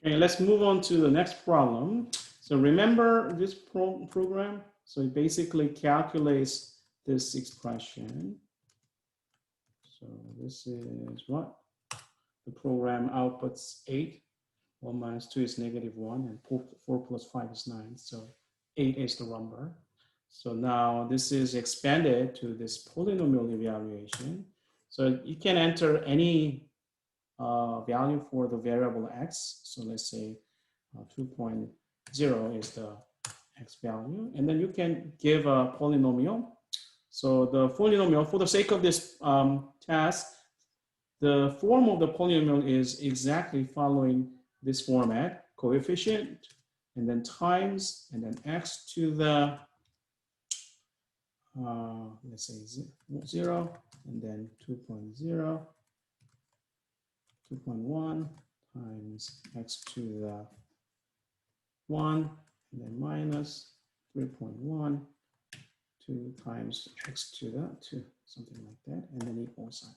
Okay, let's move on to the next problem. So remember this program? So it basically calculates this expression. So this is what? The program outputs 8. 1 minus 2 is -1, and 4 plus 5 is 9. So 8 is the number. So now this is expanded to this polynomial evaluation. So you can enter any value for the variable x. So let's say 2.0 is the x value. And then you can give a polynomial. So the polynomial, for the sake of this task, the form of the polynomial is exactly following this format: coefficient, and then times, and then x to the, let's say 0, and then 2.0, 2.1 times x to the 1, and then minus 3.1, 2 times x to the 2, something like that, and then equal sign.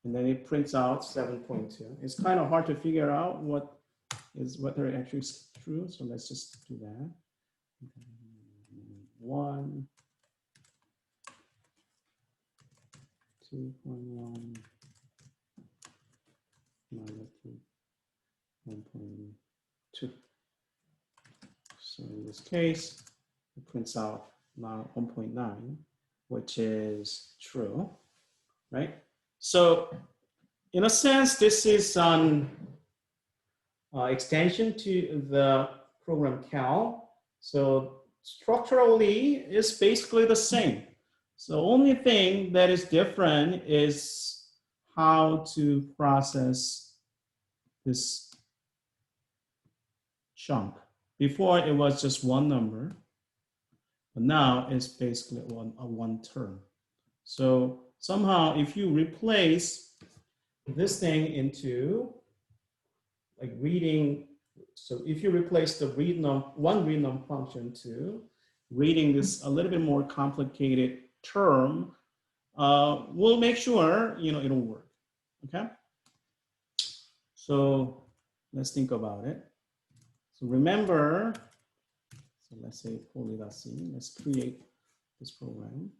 And then it prints out 7.2. It's kind of hard to figure out whether actually is true. So let's just do that. 1, 2.1 minus 1.2. So in this case, it prints out now 1.9, which is true, right? So in a sense, this is an extension to the program cal. So structurally, it's basically the same. So only thing that is different is how to process this chunk. Before it was just one number, but now it's basically one term. So somehow if you replace this thing into like reading, so if you replace the one read num function to reading this a little bit more complicated term, we'll make sure it'll work. Okay. So let's think about it. So remember, so let's say poly.c. Let's create this program.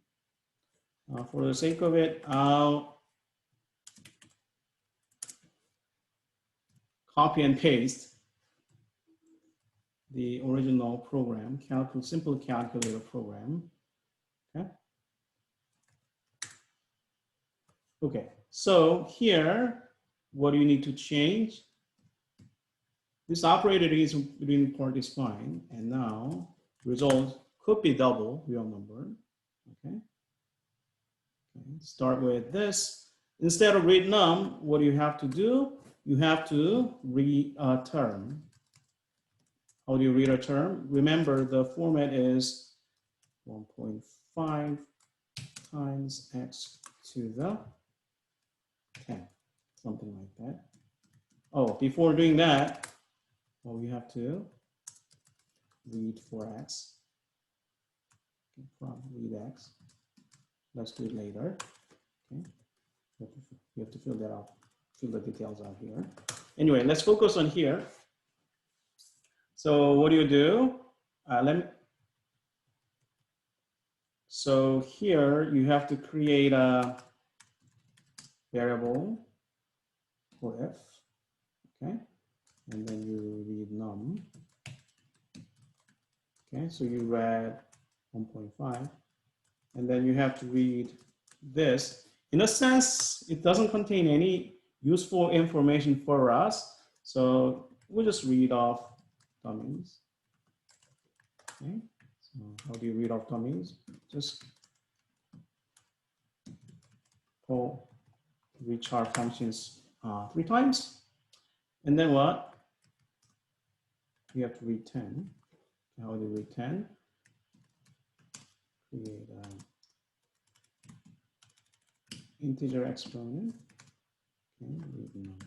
For the sake of it, I'll copy and paste the original program, simple calculator program. Okay. Okay. So here, what do you need to change? This operator is between part is fine, and now result could be double real number. Okay. Start with this. Instead of read num, what do you have to do? You have to read a term. How do you read a term? Remember, the format is 1.5 times x to the 10, something like that. Oh, before doing that, well, we have to read for x. From read x. Let's do it later. Okay. You have to fill that out, fill the details out here. Anyway, let's focus on here. So what do? So here you have to create a variable for f, okay? And then you read num. Okay, so you read 1.5. And then you have to read this. In a sense, it doesn't contain any useful information for us. So we'll just read off dummies. Okay, so how do you read off dummies? Just pull rechar functions 3 times. And then what? You have to read 10. How do you read 10? Create integer exponent. Okay, read num.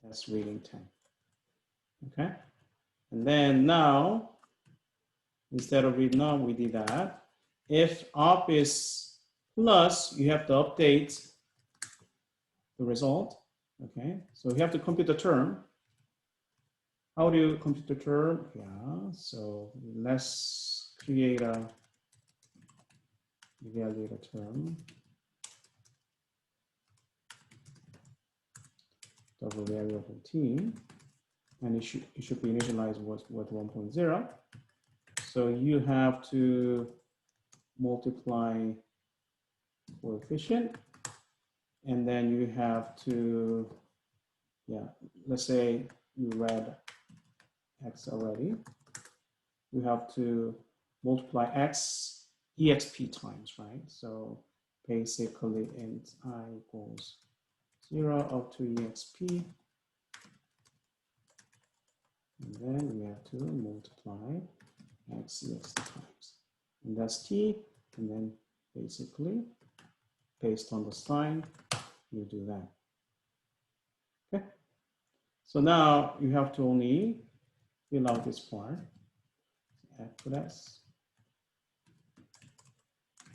That's reading 10. Okay, and then now instead of read num, we did that. If op is plus, you have to update the result. Okay, so we have to compute the term. How do you compute the term? Yeah, so let's create a evaluate a term. Double variable t, and it should be initialized with 1.0. So you have to multiply coefficient, and then you have to, yeah, let's say you read x already. You have to multiply x exp times, right? So basically int I equals 0 up to exp, and then we have to multiply x ext times, and that's t, and then basically based on the sign you do that. Okay, so now you have to only fill out this part. F with s,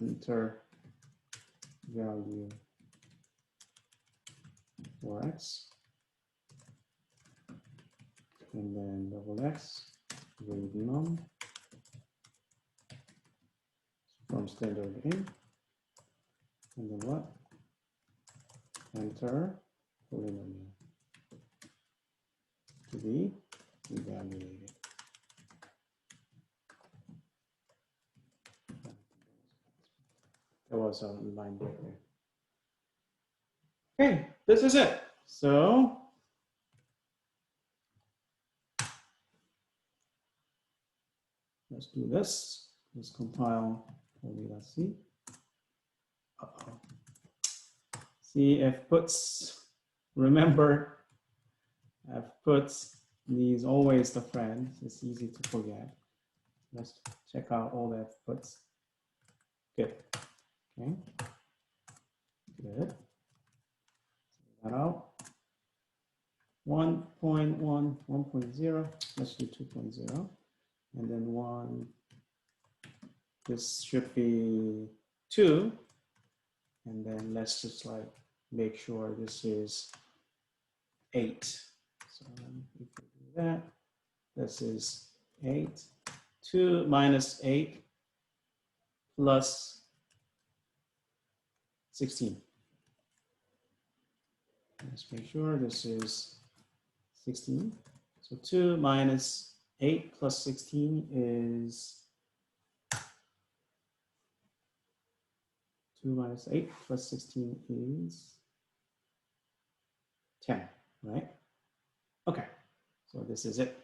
enter value for x, and then double x read none from standard in, and then what? Enter polynomial to be evaluated. There was a line break there. Okay, this is it. So let's do this. Let's compile poly.c. See if puts, remember, if puts is always the friend. It's easy to forget. Let's check out all the puts. Good. Okay. Good. Check that out. 1.1, 1.0. Let's do 2.0. And then 1. This should be 2. And then let's just like make sure this is 8. So if we do that, this is 8. 2 minus 8 plus 16. Let's make sure this is 16. So 2 minus 8 plus 16 is 2 minus 8 plus 16 is 10, right? Okay, so this is it.